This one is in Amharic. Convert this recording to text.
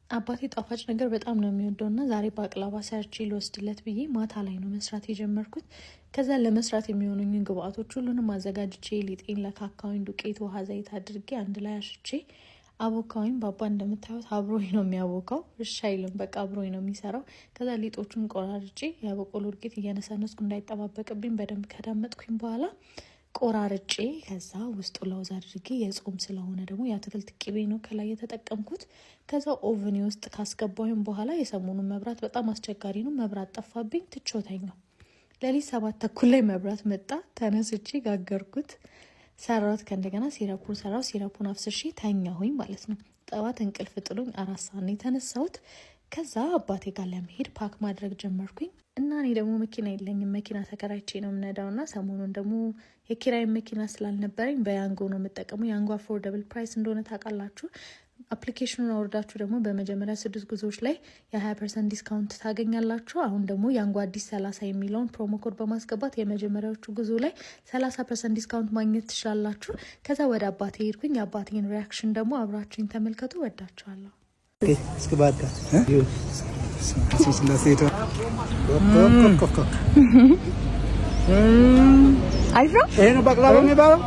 አባቴ ጣፋጭ ነገር በጣም ነው የሚወደውና ዛሬ ባቅላባ ሰርቼ ልወስድለት ብዬ ማታ ላይ ነው መስራት የጀመርኩት። ከዛ ለመስራት የሚሆኑኝን ግብአቶች ሁሉንም አዘጋጅቼ ሊጤን ለካካውኝ ዱቄት ውሃ ዘይት አድርጌ አንድ ላይ አሽቼ አቦካውኝ። ባባ እንደምታዩት አብሮኝ ነው የሚያቦካው። እሺ አይልም፣ በቃ አብሮኝ ነው የሚሰራው። ከዛ ሊጦቹን ቆራርጬ የበቆሎ ዱቄት እየነሰነስኩ እንዳይጠባበቅብኝ በደንብ ከዳመጥኩኝ በኋላ ቆራርጬ ከዛ ውስጡ ለውዝ አድርጌ የጾም ስለሆነ ደግሞ የአትክልት ቅቤ ነው ከላይ የተጠቀምኩት። ከዛ ኦቨን ውስጥ ካስገባሁኝ በኋላ የሰሞኑን መብራት በጣም አስቸጋሪ ነው። መብራት ጠፋብኝ፣ ትቾተኛው ለሊት 7 ተኩል ላይ መብራት መጣ። ተነስቼ ጋገርኩት፣ ሰራሁት። ከእንደገና ሲረፑን ሰራው። ሲረፑን አፍስሼ ተኛሁኝ ማለት ነው። ጠዋት እንቅልፍ ጥሎኝ 4 ሰዓት ነው የተነሳሁት። ከዛ አባቴ ጋር ለመሄድ ፓክ ማድረግ ጀመርኩኝ እና እኔ ደግሞ መኪና የለኝም፣ መኪና ተከራይቼ ነው የምነዳውና ሰሞኑን ደግሞ የኪራይ መኪና ስላልነበረኝ በያንጎ ነው የምጠቀመው። ያንጎ አፎርደብል ፕራይስ እንደሆነ ታውቃላችሁ። አፕሊኬሽኑን አውርዳችሁ ደግሞ በመጀመሪያ 6 ጉዞዎች ላይ የ20% ዲስካውንት ታገኛላችሁ። አሁን ደግሞ ያንጎ አዲስ 30 የሚለውን ፕሮሞ ኮድ በማስገባት የመጀመሪያዎቹ ጉዞ ላይ 30% ዲስካውንት ማግኘት ትችላላችሁ። ከዛ ወደ አባቴ ሄድኩኝ። የአባቴን ሪያክሽን ደግሞ አብራችሁኝ ተመልከቱ። ወዳችኋለሁ። እስኪ ባካ አይፍራ ይሄ ነው ባቅላባ የሚባለው።